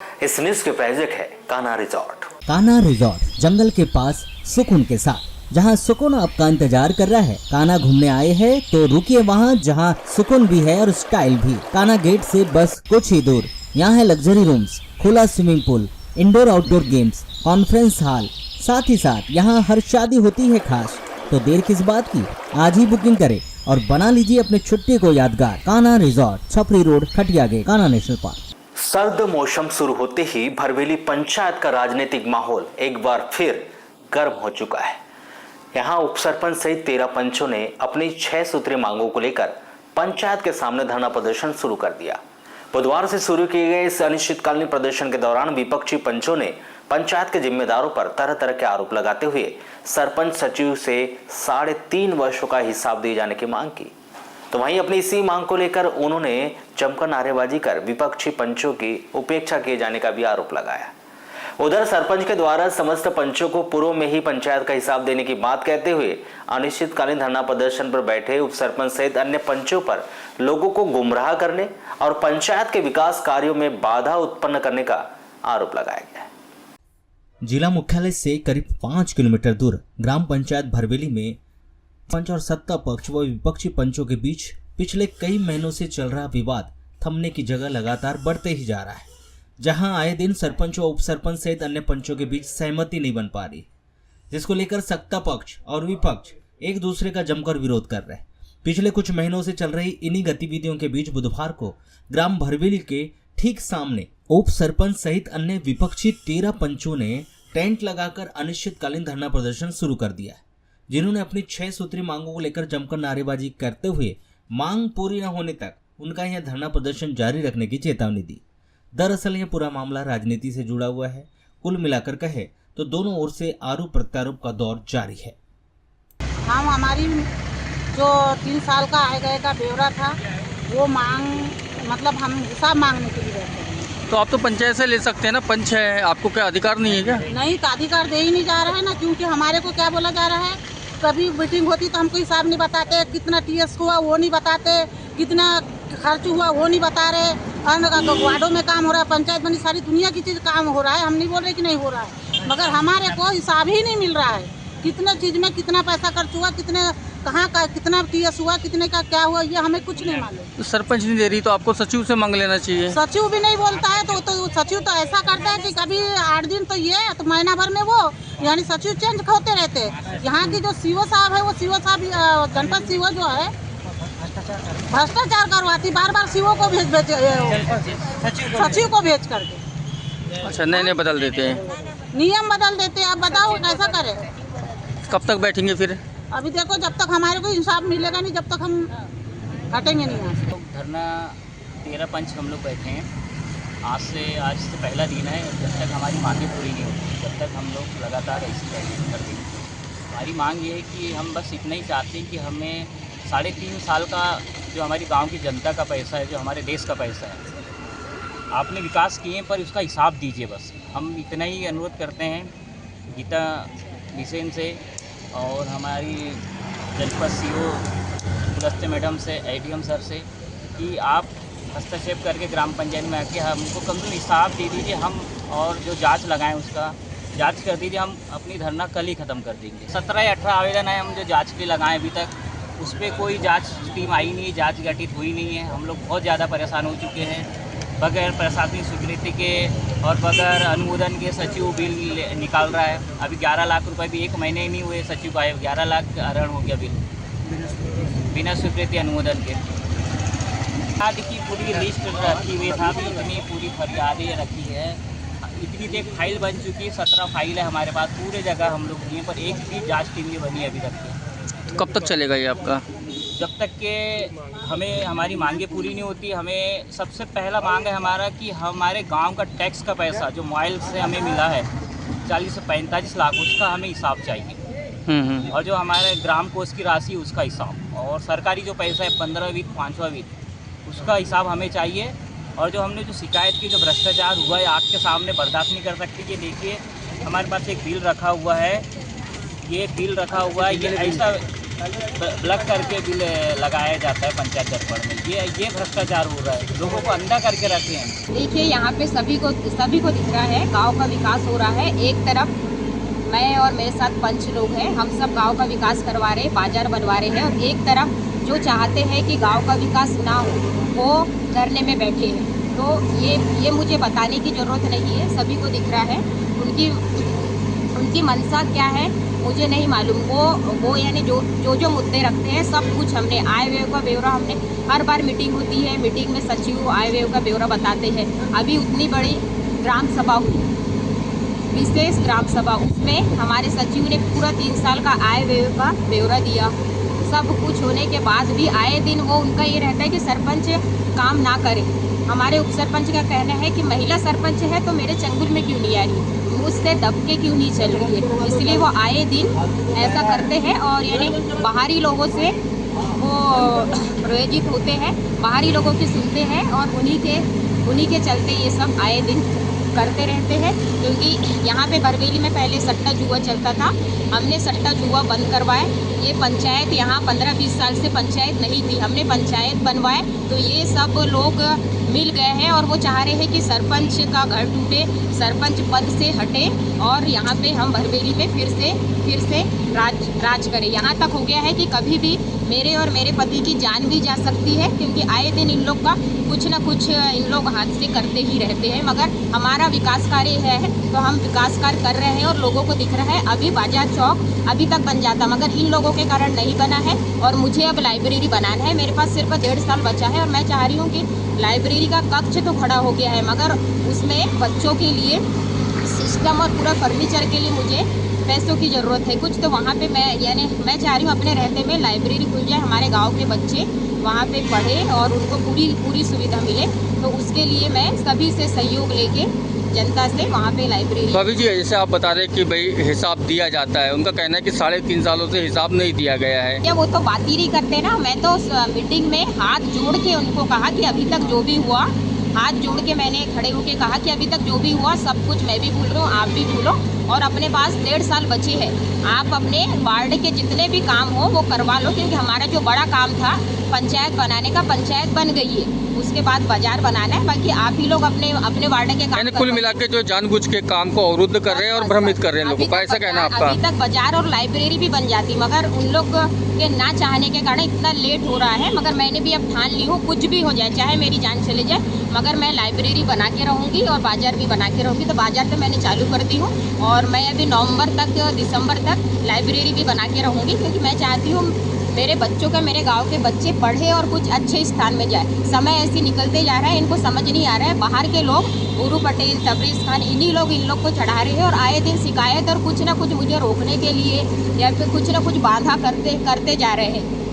इस न्यूज के प्रायोजक है कान्हा रिजॉर्ट। कान्हा रिजॉर्ट जंगल के पास सुकून के साथ, जहां सुकून आपका इंतजार कर रहा है। कान्हा घूमने आए हैं तो रुकिए वहां जहां सुकून भी है और स्टाइल भी। कान्हा गेट से बस कुछ ही दूर। यहाँ है लग्जरी रूम्स, खुला swimming pool, indoor outdoor games, conference hall, साथ ही साथ यहाँ हर शादी होती है खास। तो देर किस बात की, आज ही बुकिंग करें और बना लीजिए अपने छुट्टी को यादगार। कान्हा रिजॉर्ट, छपरी रोड, खटिया गेट, कान्हा नेशनल पार्क। सर्द मौसम शुरू होते ही भरवेली पंचायत का राजनीतिक माहौल एक बार फिर गर्म हो चुका है। यहाँ उपसरपंच सहित 13 पंचों ने अपनी 6 सूत्रीय मांगों को लेकर पंचायत के सामने धरना प्रदर्शन शुरू कर दिया। बुधवार से शुरू किए गए इस अनिश्चितकालीन प्रदर्शन के दौरान विपक्षी पंचों ने पंचायत के जिम्मेदारों पर तरह तरह के आरोप लगाते हुए सरपंच सचिव से 3.5 वर्षों का हिसाब दिए जाने की मांग की। तो वहीं अपनी इसी मांग को लेकर उन्होंने जमकर नारेबाजी कर विपक्षी पंचों की उपेक्षा किए जाने का भी आरोप लगाया। उधर सरपंच के द्वारा समस्त पंचों को पूर्व में ही पंचायत का हिसाब देने की बात कहते हुए अनिश्चितकालीन धरना प्रदर्शन पर बैठे उप सरपंच सहित अन्य पंचों पर लोगों को गुमराह करने और पंचायत के विकास कार्यों में बाधा उत्पन्न करने का आरोप लगाया गया है। जिला मुख्यालय से करीब 5 किलोमीटर दूर ग्राम पंचायत भरवेली में पंच और सत्ता पक्ष व विपक्षी पंचों के बीच पिछले कई महीनों से चल रहा विवाद थमने की जगह लगातार बढ़ते ही जा रहा है। जहां आए दिन सरपंच व उप सरपंच सहित अन्य पंचों के बीच सहमति नहीं बन पा रही, जिसको लेकर सत्ता पक्ष और विपक्ष एक दूसरे का जमकर विरोध कर रहे हैं। पिछले कुछ महीनों से चल रही इन्हीं गतिविधियों के बीच बुधवार को ग्राम भरवेली के ठीक सामने उप सरपंच सहित अन्य विपक्षी 13 पंचों ने टेंट लगाकर अनिश्चितकालीन धरना प्रदर्शन शुरू कर दिया, जिन्होंने अपनी 6 सूत्री मांगों को लेकर जमकर नारेबाजी करते हुए मांग पूरी न होने तक उनका यह धरना प्रदर्शन जारी रखने की चेतावनी दी। दरअसल यह पूरा मामला राजनीति से जुड़ा हुआ है। कुल मिलाकर कहे तो दोनों ओर से आरोप प्रत्यारोप का दौर जारी है। हम हमारी जो 3 साल का आय गए का ब्यौरा था वो मतलब हम हिसाब मांगने के लिए बैठे हैं। तो आप तो पंचायत से ले सकते हैं ना, पंच है, आपको क्या अधिकार नहीं है क्या? नहीं, तो अधिकार दे ही नहीं जा रहा है ना, क्योंकि हमारे को क्या बोला जा रहा है, कभी मीटिंग होती तो हमको हिसाब नहीं बताते, कितना टीएस हुआ वो नहीं बताते, कितना खर्च हुआ वो नहीं बता रहे, वार्डों में काम हो रहा है, पंचायत बनी, सारी दुनिया की चीज़ काम हो रहा है। हम नहीं बोल रहे कि नहीं हो रहा है, मगर हमारे को हिसाब ही नहीं मिल रहा है। कितना चीज़ में कितना पैसा खर्च हुआ, कितने कहाँ का कितना टीएस हुआ, कितने का क्या हुआ, ये हमें कुछ नहीं मालूम। तो सरपंच नहीं दे रही तो आपको सचिव से मांग लेना चाहिए। सचिव भी नहीं बोलता है, तो सचिव तो ऐसा करता है कि कभी 8 दिन तो ये, तो महीना भर में वो, यानी सचिव चेंज होते रहते हैं। यहाँ की जो सीओ साहब है, वो सीओ साहब जनपद सीओ जो है भ्रष्टाचार करवाती, बार सीओ को भेज सचिव को भेज करके। अच्छा, नए बदल देते हैं, नियम बदल देते हैं। अब बताओ कैसा करें? कब तक बैठेंगे फिर? अभी देखो, जब तक हमारे को इंसाफ मिलेगा नहीं, जब तक हम हटेंगे नहीं यहाँ से। धरना 13 पंच हम लोग बैठे हैं। आज से पहला दिन है। जब तक हमारी मांगें पूरी नहीं होती तब तक हम लोग लगातार ऐसी कर देंगे। हमारी मांग ये है कि हम बस इतना ही चाहते हैं कि हमें 3.5 साल का जो हमारी गांव की जनता का पैसा है, जो हमारे देश का पैसा है, आपने विकास किए पर उसका हिसाब दीजिए। बस हम इतना ही अनुरोध करते हैं गीता बिसेन से और हमारी जनपद सीओ पुलस्ते मैडम से, एडीएम सर से, कि आप हस्तक्षेप करके ग्राम पंचायत में आके हमको कम से कम हिसाब दे दीजिए। हम और जो जांच लगाएं उसका जांच कर दीजिए। हम अपनी धरना कल ही ख़त्म कर देंगे। 17 या 18 आवेदन है हम जो जांच के लगाएं, अभी तक उस पर कोई जांच टीम आई नहीं है, जांच गठित हुई नहीं है। हम लोग बहुत ज़्यादा परेशान हो चुके हैं। बगैर प्रशासनिक स्वीकृति के और बगैर अनुमोदन के सचिव बिल निकाल रहा है। अभी 11 लाख रुपए भी 1 महीने ही नहीं हुए सचिव का 11 लाख अरण हो गया बिल, बिना स्वीकृति अनुमोदन के। फरियाद की पूरी लिस्ट रखी हुई था, इतनी पूरी फरियादें रखी है, इतनी देख फाइल बन चुकी है। 17 फाइल है हमारे पास, पूरे जगह हम लोग दिए, पर एक भी जाँच टीम नहीं बनी अभी तक। कब तक चलेगा ये आपका? जब तक के हमें हमारी मांगें पूरी नहीं होती। हमें सबसे पहला मांग है हमारा कि हमारे गांव का टैक्स का पैसा जो मोबाइल से हमें मिला है 40 से 45 लाख, उसका हमें हिसाब चाहिए। और जो हमारे ग्राम कोष की राशि उसका हिसाब, और सरकारी जो पैसा है 15वां वित्त 5वां वित्त, उसका हिसाब हमें चाहिए। और जो हमने जो शिकायत की, जो भ्रष्टाचार हुआ है, आग के सामने बर्दाश्त नहीं कर सकती। ये देखिए हमारे पास एक बिल रखा हुआ है, ये बिल रखा हुआ है, ये ऐसा ब्लॉक करके बिल लगाया जाता है पंचायत दरबार में। ये भ्रष्टाचार हो रहा है, लोगों को अंधा करके रखे हैं। देखिए यहाँ पे सभी को दिख रहा है गांव का विकास हो रहा है। एक तरफ मैं और मेरे साथ पंच लोग हैं, हम सब गांव का विकास करवा रहे हैं, बाजार बनवा रहे हैं, और एक तरफ जो चाहते हैं कि गांव का विकास ना हो वो धरने में बैठे हैं। तो ये मुझे बताने की ज़रूरत नहीं है, सभी को दिख रहा है। उनकी मंशा क्या है मुझे नहीं मालूम। वो यानी जो मुद्दे रखते हैं सब कुछ हमने आय व्यय का ब्यौरा, हमने हर बार मीटिंग होती है, मीटिंग में सचिव आय व्यय का ब्यौरा बताते हैं। अभी उतनी बड़ी ग्राम सभा हुई, विशेष ग्राम सभा, उसमें हमारे सचिव ने पूरा 3 साल का आय व्यय का ब्यौरा दिया। सब कुछ होने के बाद भी आए दिन वो उनका ये रहता है कि सरपंच काम ना करे। हमारे उप सरपंच का कहना है कि महिला सरपंच है तो मेरे चंगुल में क्यों नहीं आ रही, मुझसे दबके क्यों नहीं चल रही है। इसलिए वो आए दिन ऐसा करते हैं और यानी बाहरी लोगों से वो प्रेरित होते हैं, बाहरी लोगों की सुनते हैं और उन्हीं के चलते ये सब आए दिन करते रहते हैं। क्योंकि यहाँ पे बरवेली में पहले सट्टा जुआ चलता था, हमने सट्टा जुआ बंद करवाए। ये पंचायत यहाँ 15-20 साल से पंचायत नहीं थी, हमने पंचायत बनवाए। तो ये सब लोग मिल गए हैं और वो चाह रहे हैं कि सरपंच का घर टूटे, सरपंच पद से हटे और यहाँ पे हम बरवेली में फिर से राज करें। यहाँ तक हो गया है कि कभी भी मेरे और मेरे पति की जान भी जा सकती है, क्योंकि आए दिन इन लोग का कुछ ना कुछ इन लोग हाथ से करते ही रहते हैं। मगर हमारा विकास कार्य है तो हम विकास कार्य कर रहे हैं और लोगों को दिख रहा है। अभी बाजार चौक अभी तक बन जाता, मगर इन लोगों के कारण नहीं बना है और मुझे अब लाइब्रेरी बनाना है। मेरे पास सिर्फ 1.5 साल बचा है और मैं चाह रही हूँ कि लाइब्रेरी का कक्ष तो खड़ा हो गया है, मगर उसमें बच्चों के लिए सिस्टम और पूरा फर्नीचर के लिए मुझे पैसों की ज़रूरत है कुछ। तो वहाँ पे मैं चाह रही हूँ अपने रहते में लाइब्रेरी खुल जाए, हमारे गांव के बच्चे वहाँ पे पढ़ें और उनको पूरी सुविधा मिले। तो उसके लिए मैं सभी से सहयोग लेके जनता से वहाँ पे लाइब्रेरी। भाभी जी, जैसे आप बता रहे कि भाई हिसाब दिया जाता है, उनका कहना है कि 3.5 सालों से हिसाब नहीं दिया गया है। क्या वो तो बात ही नहीं करते ना। मैं तो मीटिंग में हाथ जोड़ के उनको कहा कि अभी तक जो भी हुआ, हाथ जोड़ के मैंने खड़े होके कहा कि अभी तक जो भी हुआ सब कुछ मैं भी भूल रहा हूँ, आप भी भूलो, और अपने पास 1.5 साल बचे हैं। आप अपने वार्ड के जितने भी काम हो वो करवा लो, क्योंकि हमारा जो बड़ा काम था पंचायत बनाने का, पंचायत बन गई है, उसके बाद बाजार बनाना है। बाकी आप ही लोग अपने वार्ड के काम कुल मिला के जो जानबूझ के काम को अवरुद्ध कर रहे हैं और भ्रमित कर रहे हैं लोगों का, ऐसा कहना आपका? अभी तक बाजार और लाइब्रेरी भी बन जाती, मगर उन लोग के ना चाहने के कारण इतना लेट हो रहा है। मगर मैंने भी अब ठान ली हूँ, कुछ भी हो जाए, चाहे मेरी जान चले जाए, मगर मैं लाइब्रेरी बना के रहूँगी और बाजार भी बना के रहूँगी। तो बाजार तो मैंने चालू कर दी हूँ और मैं अभी नवंबर तक, दिसंबर तक लाइब्रेरी भी बना के रहूँगी, क्योंकि मैं चाहती हूँ मेरे बच्चों का, मेरे गांव के बच्चे पढ़े और कुछ अच्छे स्थान में जाए। समय ऐसे निकलते जा रहा है, इनको समझ नहीं आ रहा है। बाहर के लोग गुरु पटेल, तबरेज़ खान, इन लोग को चढ़ा रहे हैं और आए दिन शिकायत और कुछ ना कुछ मुझे रोकने के लिए या फिर कुछ ना कुछ बाधा करते जा रहे हैं।